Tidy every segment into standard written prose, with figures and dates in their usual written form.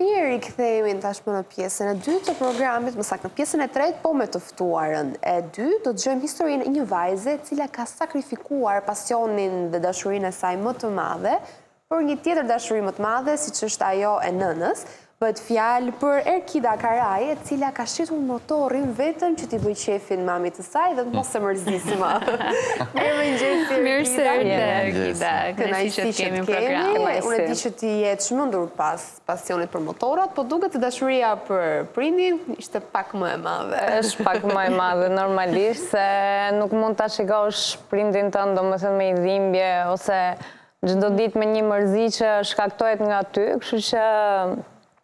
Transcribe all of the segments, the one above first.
Mirë, kthehemi tashmë në pjesën e dytë të programit, më saktë në pjesën e tretë, po me të ftuarën e dytë, do të dëgjojmë historinë e një vajze e cila ka sakrifikuar pasionin dhe dashurinë e saj më të madhe për një tjetër dashuri më të madhe, siç është ajo e nënës. Bëhet fjalë për Erkida Karaj, e cila ka shitur motorin vetëm që t'i bëj qefin mamit të saj dhe të mos e mërzisë më. Mirëmëngjesi, Erkida. Kënaqësi që të kemi në program. Unë e di që ti je çmendur pas pasionit për motorat, po duket të dashuria për prindin ishte pak më e madhe. Është pak më e madhe normalisht, se nuk mund ta shikosh prindin tënd domethënë me dhimbje ose çdo ditë me një mërzi që shkaktohet nga ty, kështu që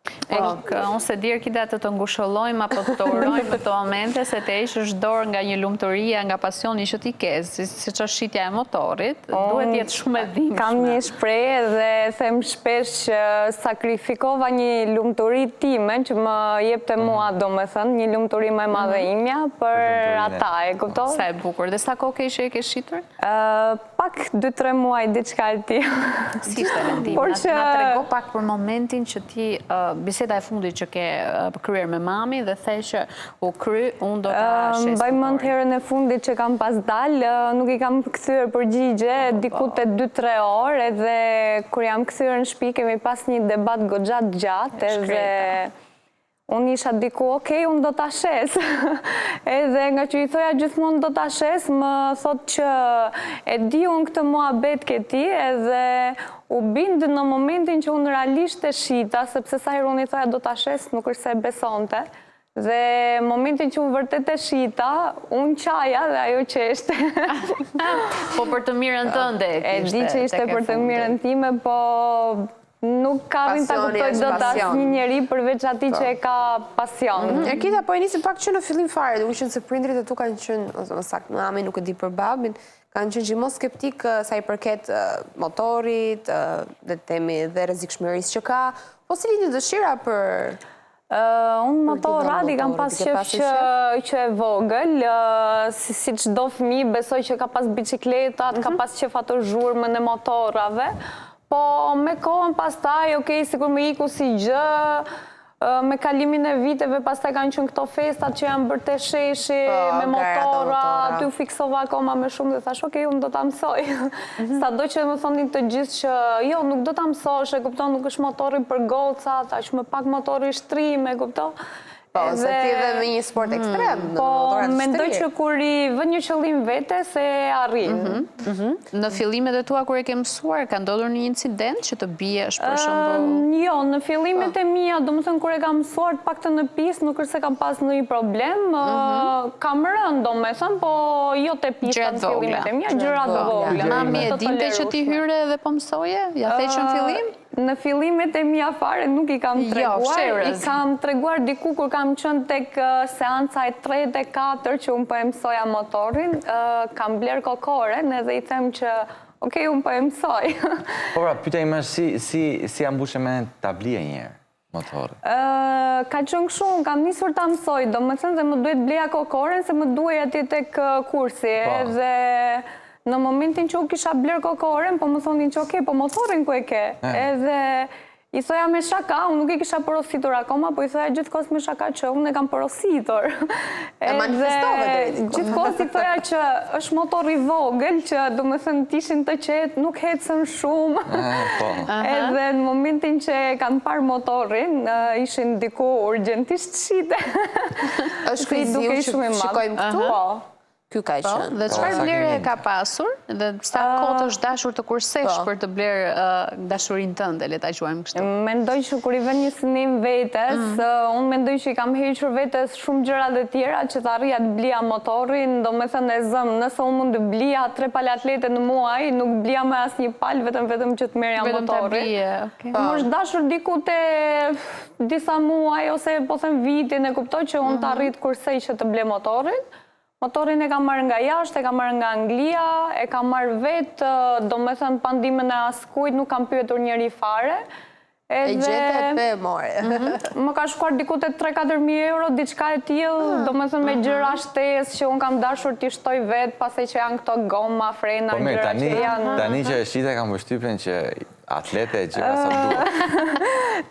Unë se di Erkida të ngushëllojmë apo të urojmë në këto momente se të heqësh dorë nga një lumturia, nga pasioni që ti ke, siç është shitja e motorit, duhet jetë shumë e dhimbshme. Kam një shprehje dhe them shpesh që sakrifikova një lumturi time që më jepte mua, domethënë, një lumturi më e madhe imja për ata, e kupton? Sa e bukur. Dhe sa kohë që e ke shitur? Pak 2-3 muaj diçka e tillë. Si ishte vendimi? Na trego pak për momentin që ti biseda e fundit që ke kryer me mami dhe the që u kry, unë do ta shes. Mbaj mend herën e fundit që kam pas dalë, nuk i kam kthyer përgjigje diku te 2-3 orë, edhe kur jam kthyer në shtëpi kemi pas një debat goxha të gjatë, edhe unë isha diku, okej, unë do ta shes. Edhe nga që i thoja gjithmonë do ta shes, më thot që e di unë këtë muhabet ke ti, edhe u bindë në momentin që unë realisht e shita, sepse sa herë unë i thoja do ta shes, nuk është se e besonte. Dhe momentin që unë vërtet e shita, unë qaja dhe ajo qeshte. Po për të mirën tënde. E di që ishte për të mirën time, po nuk kam ta kuptoj dot asnjë njeri përveç atij që e ka pasion. Erkida, po e nisim pak që në fillim fare, duke qenë se prindrit e tu kanë qenë, ose më saktë, mami nuk e di për babin, kanë qenë gjithmonë skeptik sa i përket motorit, dhe temi dhe rrezikshmërisë që ka, po si lindi dëshira për unë motorat i kam pas shef që e vogël, si çdo fëmijë besoj që ka pas bicikletat, ka pas qef ato zhurmën e motorave. Po me kohën pastaj, okej, sikur më iku si gjë, me kalimin e viteve pastaj kanë qenë këto festat që janë bërë te sheshi me motora, aty u fiksova akoma më shumë dhe thash, okej, unë do ta mësoj. Sado që më thonin të gjithë që jo, nuk do ta mësosh, e kupton, nuk është motori për gocat, aq më pak motori shtrim, e kupton. Po, se ti edhe me një sport ekstrem. Po, mendoj që kur i vë një qëllim vete, se arrin. Në fillimet e tua kur e ke mësuar, ka ndodhur një incident që të biesh për shembull? Jo, në fillimet e mia, domethënë kur e kam mësuar të paktën në pistë, nuk është se kam pas ndonjë problem. Kam rënë, domethënë, po jo te pista në fillimet e mia, gjëra të vogla. Mami e dinte që ti hyre dhe po mësoje? Ja the që në fillim? Në fillimet e mia fare nuk i kam treguar, i kam treguar diku kur kam qenë tek seanca e 3 e 4 që unë po e mësoja motorin, kam bler kokoren edhe i them që okej, unë po e mësoj. Po pra, pyetja ime është si ja mbushe me ta blije një herë motorin? Ka qenë kështu, unë kam nisur ta mësoj, domethënë se më duhet bleja kokoren se më duhej atje tek kursi, edhe në momentin që u kisha bler kokoren, po më thonin që okej, po motorin ku e ke? Edhe i thoja me shaka, unë nuk i kisha porositur akoma, po i thoja gjithkohës me shaka që unë e kam porositur. E manifestove dhe gjithkohës i thoja që është motor i vogël, që do më thënë tishin të qetë, nuk hecën shumë. Edhe në momentin që kam parë motorin, ishin diku urgentisht shite. Është kriziu që shikojmë këtu? Ky ka qenë. Dhe çfarë vlere ka pasur dhe sa kohë është dashur të kursesh për të bler dashurinë tënde, le ta quajmë kështu. Mendoj që kur i vën një synim vetes, unë mendoj që i kam hequr vetes shumë gjëra të tjera që të arrija të blija motorin, domethënë e zëm, nëse unë mund të blija 3 palë atlete në muaj, nuk blija me asnjë palë, vetëm që të merrja motorin. Më është dashur diku te disa muaj ose po them vitin, e kuptoj që unë të arrit kursej që të ble motorin. Motorin e kam marrë nga jashtë, e kam marrë nga Anglia, e kam marrë vetë, domethënë pa ndihmën e askujt, nuk kam pyetur njëri fare. E gjete e pe more. Më ka shkuar diku te 3-4.000 euro, diçka e tillë, domethënë me gjëra shtesë që unë kam dashur t'i shtoj vetë, pastaj që janë këto goma, frena, gjëra që janë. Tani që e shite kam përshtypjen që atlete e gjëra sa duhet.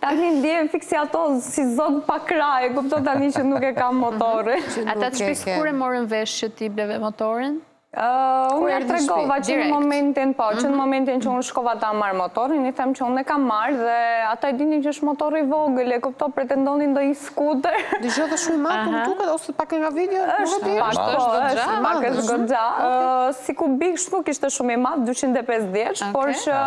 Tani ndjehem fiksiatoz si zog pa kraj, kupton tani që nuk e kam motorin. Ata të shpisë kur e morën vesh që ti bleve motorin? Unë ja tregova që në momentin, që në momentin që unë shkova ta marrë motorin, i them që unë e kam marrë dhe ata e dinin që është motor i vogël, e kupto pretendonin do i skuter. Dëgjoj dhe shumë i madh, më duket ose pak nga video? Është pak është goxha. Si kubik nuk ishte shumë i madh, 250, por që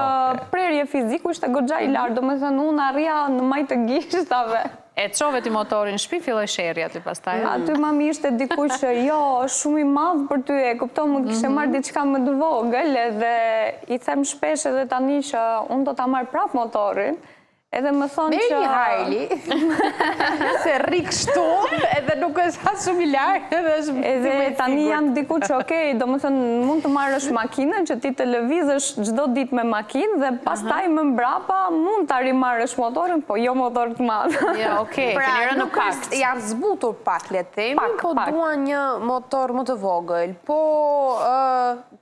prerje fiziku ishte goxha i lartë, domethënë unë arrija në majtë të gishtave. E çove ti motorin në shtëpi, filloi sherrja aty pastaj. Aty mami ishte dikush që jo, është shumë i madh për ty, e kupton, më kishte marrë diçka më të vogël edhe i them shpesh edhe tani që unë do ta marr prap motorin. Edhe më thonë që... Merë një Harley, se rri kështu, edhe nuk është as shumë i lartë, edhe tani jam diku që okej, do më thënë mund të marrësh makinën që ti të lëvizësh çdo ditë me makinë dhe pastaj më mbrapa mund të rimarrësh motorin, po jo motor të madh. Ja, okej, të lirë në kart. Janë zbutur pak le të themi, po dua një motor më të vogël. Po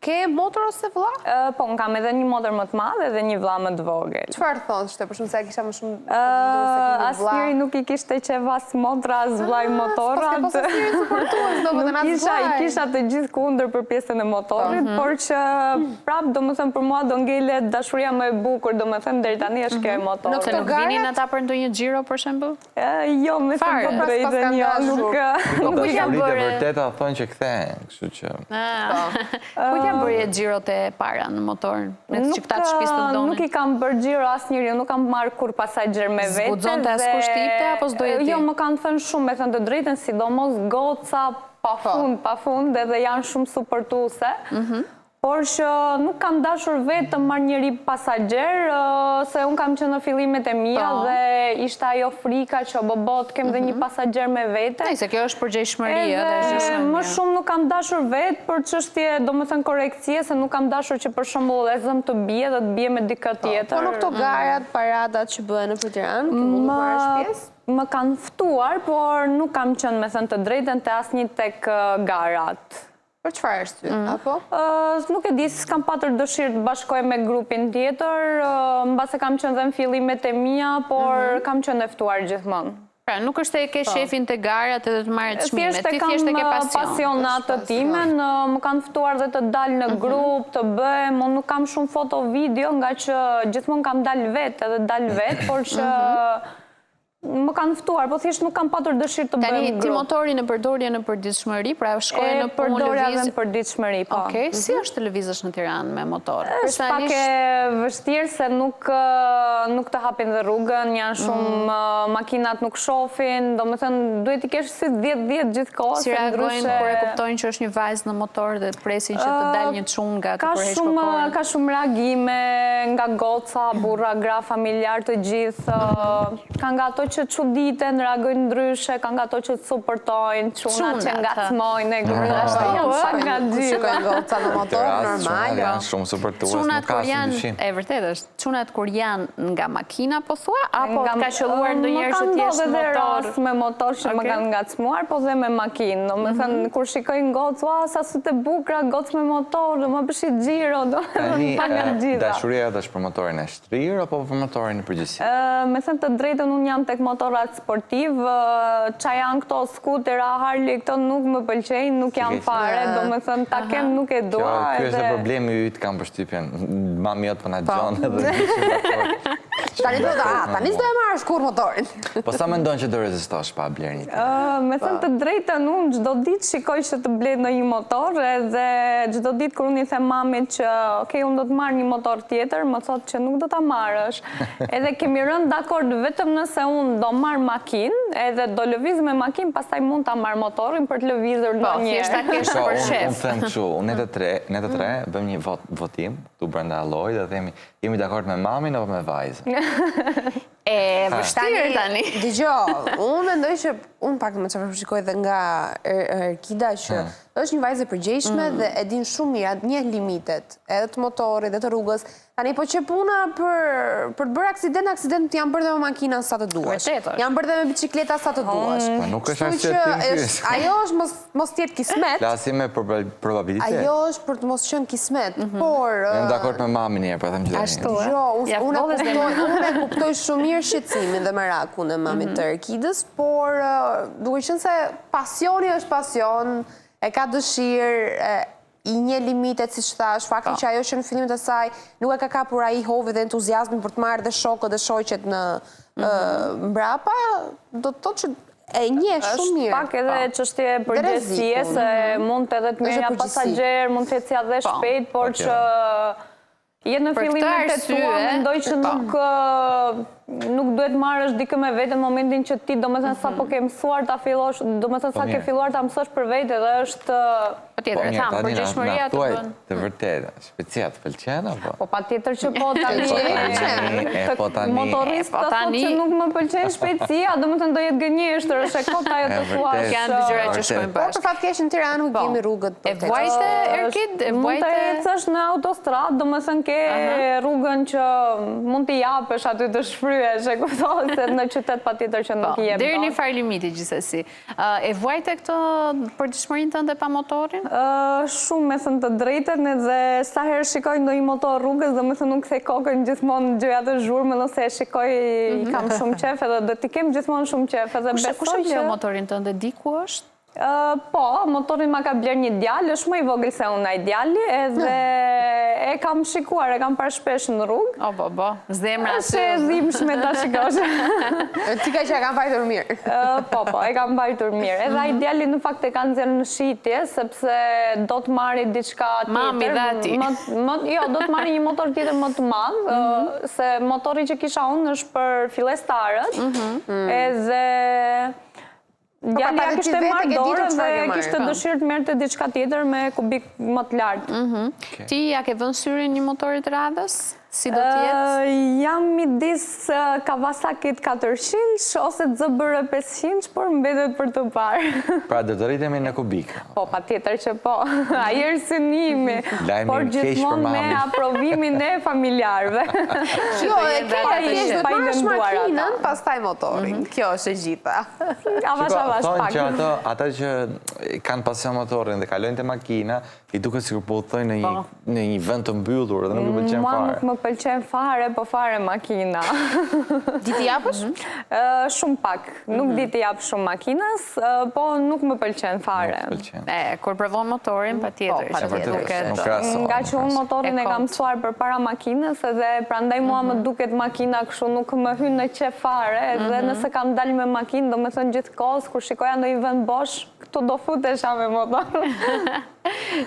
ke motor ose vëlla? Po, unë kam edhe një motor më të madh edhe një vëlla më të vogël. Çfarë thoshte? Për shkak se kisha më shumë asnjëri nuk i kishte qevas motra as vllai motorat. Nuk i kisha të gjithë kundër për pjesën e motorit, por që prap domethënë për mua do ngelet dashuria më e bukur, domethënë deri tani është kjo e motorit. Se nuk vinin ata për ndonjë xhiro për shembull? Jo, me sa po drejtën jo, nuk dashuritë e vërteta thonë që kthehen, kështu që. Ku t'ja bërje xhirot e para në motor? Me që këta të shtëpisë të donin? Nuk i kam bërë xhiro asnjëri, nuk kam marrë kur pasagjer me vete. Zgudzon të askush tipte, apo s'doje ti? Jo, më kanë thënë shumë, me thënë të drejtën, sidomos goca pa fund, edhe janë shumë supportuese. Por që nuk kam dashur vetë të marrë njëri pasagjer, se unë kam qenë në fillimet e mia dhe ishte ajo frika që bobot kem dhe një pasagjer me vete. Se kjo është përgjegjshmëri. Më shumë nuk kam dashur vetë për çështje, domethënë korektësie, se nuk kam dashur që për shembull e zëm të bie dhe të bie me dikë tjetër. Po në këto garat, paradat që bëhen nëpër Tiranë, ke mundur të marrësh pjesë? Më kanë ftuar, por nuk kam qenë me thënë të drejtën te asnjë tek garat. Për çfarë arsye, apo? Nuk e di, s'kam patur dëshirë të bashkoj me grupin tjetër, mbase kam qenë dhe në fillimet e mia, por kam qenë e ftuar gjithmonë. Pra, nuk është e ke shefin të garat edhe të marrë të çmimet, ti thjesht e ke pasionatë timen, më kanë ftuar dhe të dalë në grup, të bëhem, unë nuk kam shumë foto video, nga që gjithmonë kam dalë vetë edhe dalë vetë, por që më kanë ftuar, po thjesht nuk kam patur dëshirë të bëhem grup. Tani, ti motorin e përdorje në përditshmëri, pra shkoje në punë përdorja lëviz... dhe në përditshmëri, po. Okej, si është të lëvizësh në Tiranë me motor? Është pak e vështirë se nuk të hapin dhe rrugën, janë shumë makinat nuk shofin, do më thënë duhet i kesh si 10-10 gjithkohë. Si reagojnë kur e kuptojnë që është një vajzë në motor dhe presin që të dalë një çunë nga të përheq kokorin? Ka shumë reagime nga goca, burra, gra, familjar të gjithë, ka nga ato që çuditen, reagojnë ndryshe, ka nga ato që të supportojnë, çunat që ngacmojnë, e gruashtë janë pak nga gjithë. Shikojnë goca në motor, normal. Janë shumë supportues, nuk ka asnjë dyshim. E vërtet është, çunat kur janë nga makina po thua, apo ka qelluar ndonjëherë që ti jesh në motor? Me motor që më kanë ngacmuar, po dhe me makinë. Do me thënë, kur shikojnë gocë, sa su të bukra, gocë me motor, do më bëshi xhiro, do me pa nga gjitha. Dashuria edhe është për motorin e shtrirë, apo për motorin e përgjithësi? Me thënë të drejtën, unë jam tek motorat sportiv, qa janë këto skutera, Harley, këto nuk më pëlqejnë, nuk janë fare, do me thënë, ta kem nuk e dua. Kjo është problemi yt, kam përshtypjen, mami jot po na dëgjon edhe Tani s'do e marrësh kur motorin. Po sa mendon që do rezistosh pa bler një tjetër? Me thënë të drejtën, unë çdo ditë shikoj që të blej ndonjë motor, edhe çdo ditë kur unë i them mamit që okay, unë do të marr një motor tjetër, më thotë që nuk do ta marrësh. Edhe kemi rënë dakord vetëm nëse unë do marr makinë, edhe do lëviz me makinë, pastaj mund ta marr motorin për të lëvizur ndonjëherë. Thjesht ta kesh për shef. Unë them kështu, ne të tre bëjmë një votim këtu brenda llojit dhe themi jemi dakord me mamin apo me vajzën. Vështirë tani. Dëgjoj, unë mendoj që unë pak më çfarë shikoj dhe nga Erkida që është një vajzë e përgjegjshme dhe e din shumë mirë, njeh limitet, edhe të motorit dhe të rrugës. Tani po që puna për të bërë aksident janë bërë dhe me makina sa të duash. Janë bërë dhe me bicikleta sa të duash. Nuk është arsye të pyes. Ajo është mos tjetë kismet. Flasim me probabilitet. Ajo është për të mos qenë kismet, por... Jam dakord me mamin njerë, po them gjithë. Ashtu, Unë e kuptoj shumë mirë shqetësimin dhe merakun e mamit të Erkidës, por duke qenë se pasioni është pasion, e ka dëshirë, i një limitet, si që thash, fakti që ajo që në fillimet e saj nuk e ka kapur ai hovi dhe entuziazmin për të marrë dhe shokët dhe shoqet në mbrapa, do të thotë që e njeh shumë mirë. Është pak edhe çështje përgjegjësie, se mund të edhe të merja pasagjer, mund të ecja dhe shpejt, por që jetë në fillimet e tua, mendoj që nuk duhet marrësh dikë me vete në momentin që ti do me thënë sa po ke mësuar ta fillosh, do me thënë sa ke filluar ta mësosh për vete dhe është... Patjetër, e thamë, përgjegjshmëria të bën. Të vërtet, shpejtësia të pëlqen apo? Po patjetër që po tani. Motorist të thotë që nuk më pëlqen shpejtësia, do me thënë do jetë gënjeshtër, është e kot ajo të thuash. Janë dy gjëra që shkojnë Po për fatkeq në Tiranë nuk kemi rrugët për të. E vajte Erkid, mund të ecësh në autostradë, do me thënë ke rrugën që mund t'i japësh aty të shfryesh, e kupton se në qytet patjetër që nuk i jep. Deri në far limiti gjithsesi. E vajte këtë përgjithshmërinë tënde pa motorin? Shumë me thënë të drejtën edhe sa herë shikoj ndonjë motor rrugës dhe me thënë nuk kthej kokën gjithmonë gjëja të zhurmë nëse e shikoj kam shumë qef edhe do t'i kem gjithmonë shumë qef edhe besoj që... Kush e bler motorin tënde, di ku është? Po, motorin ma ka bler një djalë, është më i vogël se unë ai djali edhe e kam shikuar, e kam parë shpesh në rrugë. Po, zemra aty. Është e dhimbshme ta shikosh. Ti ka që e kam mbajtur mirë. Po, e kam mbajtur mirë. Edhe ai djali në fakt e kanë nxjerrë në shitje, sepse do të marri diçka tjetër. Mami dhe ati. Jo, do të marri një motor tjetër më të madh, se motori që kisha unë është për fillestarët. Edhe djali ja kishte marrë dorë dhe kishte dëshirë të merrte diçka tjetër me kubik më të lartë. Ti ja ke vënë syrin një motorit radhës? Si do t'jetë? Jam midis Kawasaki 400 ose ZBR 500, por mbetet për të parë. Pra do të rritemi në kubik. Po, patjetër që po. Ajer synimi. Por gjithmonë me aprovimin e familjarëve. Jo, e ke thjesht të marrësh makinën, pastaj motorin. Kjo është e gjitha. Avash Thonë pak. që ata që kanë pasion motorin dhe kalojnë te makina, i duket sikur po udhtojnë në një vend të mbyllur dhe nuk i pëlqen Mua fare. nuk më pëlqen fare, po fare makina. Di t'i japësh? Shumë pak. Nuk di t'i jap shumë makinës, po nuk më pëlqen fare. Kur provon motorin, patjetër. Nga që unë motorin e kam mësuar përpara makinës edhe prandaj mua më duket makina kështu nuk më hyn në qef fare edhe nëse kam dalë me makinë, do me thënë gjithkohës kur shikoja në i vend bosh, këtu do futesha me motor.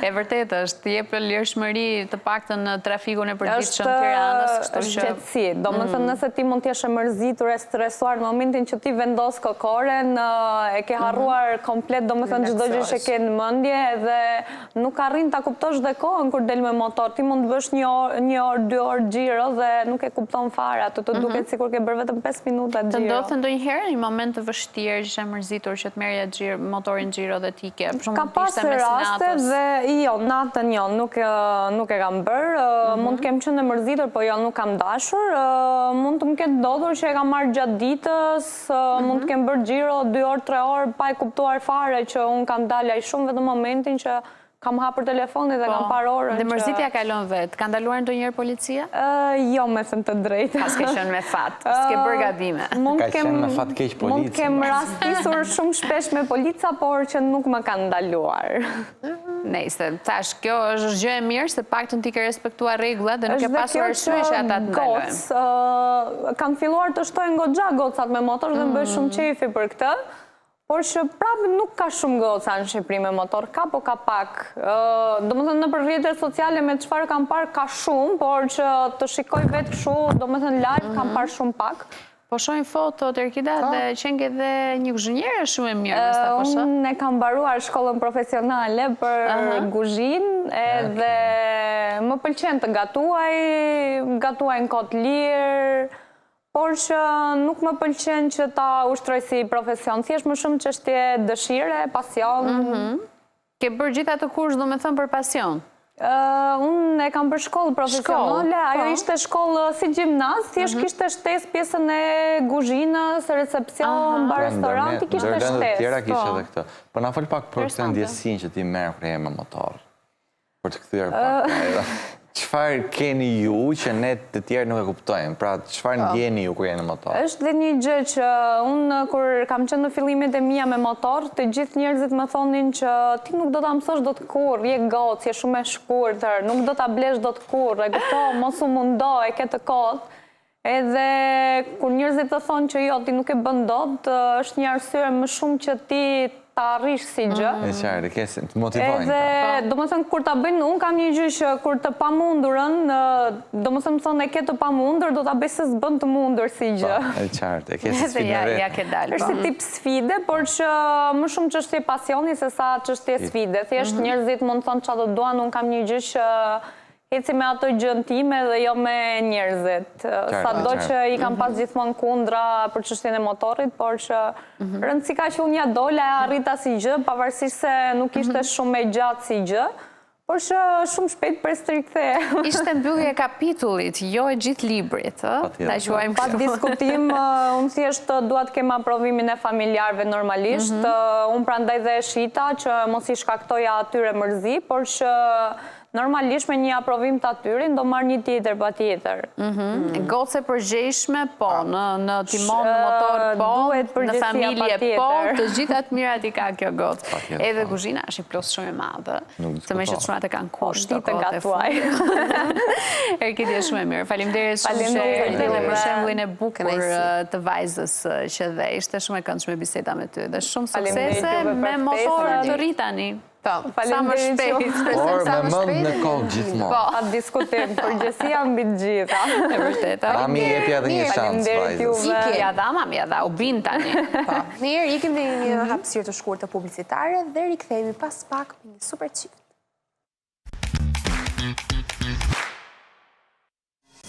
E vërtet është, jep lirshmëri të paktën në trafikun e përditshëm të Tiranës, kështu që... Është qetësi. Do më thënë nëse ti mund t'jesh e mërzitur e stresuar në momentin që ti vendos kokoren, e ke harruar komplet, do më thënë çdo gjë që ke në mendje dhe nuk arrin ta kuptosh dhe kohën kur del me motor. Ti mund të bësh një orë, 2 orë xhiro dhe nuk e kupton fare, atë të duket sikur ke bërë vetëm 5 minuta xhiro. Të ndodhte ndonjëherë një moment të vështirë që ishe mërzitur që të merrja motorin xhiro dhe ti ke? Ka pasur raste dhe jo, natën jo, nuk e kam bërë, mund të kem qenë e mërzitur, po jo, nuk kam dashur, mund të më ketë ndodhur që e kam marrë gjatë ditës, mund të kem bërë xhiro 2 orë, 3 orë, pa e kuptuar fare që unë kam dalë ai shumë vetëm momentin që kam hapur telefonin dhe kam parë orën. Dhe mërzitja kalon vetë. Ka ndaluar ndonjëherë policia? Jo, me thënë të drejtë. Pas ke qenë me fat, s'ke bërë gabime. Ka qenë me fat keq policia. Mund kem rastisur shumë shpesh me polica, por që nuk më kanë ndaluar. Nejse, thash, kjo është gjë e mirë, se paktën ti ke respektuar rregullat dhe nuk e pasur arsye që ata të ndalojnë. Kanë filluar të shtojnë goxha gocat me motor dhe më bëj shumë qefi për këtë. Por që prapë nuk ka shumë goca në Shqipëri me motor, ka po ka pak. Do më thënë në për rrjetet sociale me çfarë kam parë ka shumë, por që të shikoj vetë kështu, do më thënë live kam parë shumë pak. Po shojnë foto të Erkida dhe qenë dhe një guzhinjere shumë e mirë. Unë e kam mbaruar shkollën profesionale për guzhin edhe më pëlqen të gatuaj në kohë të lirë, por që nuk më pëlqen që ta ushtroj si profesion, thjesht më shumë çështje dëshire, pasion. Ke bërë gjitha të kurse, do me thënë, për pasion? Unë e kam për shkollë profesionale, ajo ishte shkollë si gjimnaz, thjesht kishte shtesë pjesën e kuzhinës, recepcion, bar restoranti, kishte shtesë. Ndërlëndët tjera kishte edhe këtë. Po na fol pak për këtë ndjesin që ti merr kur je me motor. Për të kthyer pak. Çfarë keni ju që ne të tjerë nuk e kuptojmë? Pra, çfarë ndjeni ju kur jeni në motor? Është dhe një gjë që unë kur kam qenë në fillimet e mia me motor, të gjithë njerëzit më thonin që ti nuk do ta mësosh dot kurrë, je gocë, je shumë e shkurtër, nuk do ta blesh dot kurrë, e kupto, mos u mundo, e ke të kot. Edhe kur njerëzit të thonë që jo, ti nuk e bën dot, është një arsye më shumë që ti ta arrish si gjë. E qartë, të motivojnë. Edhe, do më thënë, kur ta bëjnë, unë kam një gjë që kur të pamundurën, do më thënë, thonë e ke të pamundur, do ta bëj se s'bën të mundur si gjë. E qartë, e ke si sfidë në Ja vetë. ke dalë. Është si tip sfide, por që më shumë çështje pasioni se sa çështje sfide. Thjesht njerëzit mund të thonë çfarë do duan, unë kam një gjë që eci me ato gjën time dhe jo me njerëzit. Sado që i kam pas gjithmonë kundra për çështjen e motorit, por që rëndësi ka që unë ja dola e arrita si gjë, pavarësisht se nuk ishte shumë e gjatë si gjë, por që shumë shpejt pres të rikthehe. Ishte mbyllje e kapitullit, jo e gjithë librit, ta quajmë Pa kështu. diskutim, unë thjesht dua të kem aprovimin e familjarëve normalisht. Unë prandaj dhe e shita që mos i shkaktoja atyre mërzi, por që normalisht me një aprovim të atyrin do marrë një tjetër pa tjetër. Gocë e përgjeshme, po, në timon, në motor, po, në familje, po, të gjitha të mirat i ka kjo gocë. Edhe kuzhina është i plus shumë e madhe, të me që të shumat e kanë kusht të kote fundit. Erkit je shumë e mirë. Faleminderit shumë që edhe për shembullin e bukur të vajzës që dhe ishte shumë e këndshme biseda me ty dhe shumë suksese me motorë të rritani. Sa më shpejt. Por me mënd në kohë gjithmonë. Po, atë diskutim, përgjësia mbi të gjitha. E vërtetë. Mami jepi edhe një shansë vajzës. Ja dha, mami, ja dha, u bin tani. Mirë, ikim dhe një hapësirë të shkurtë publicitare dhe rikthehemi pas pak me një super çift.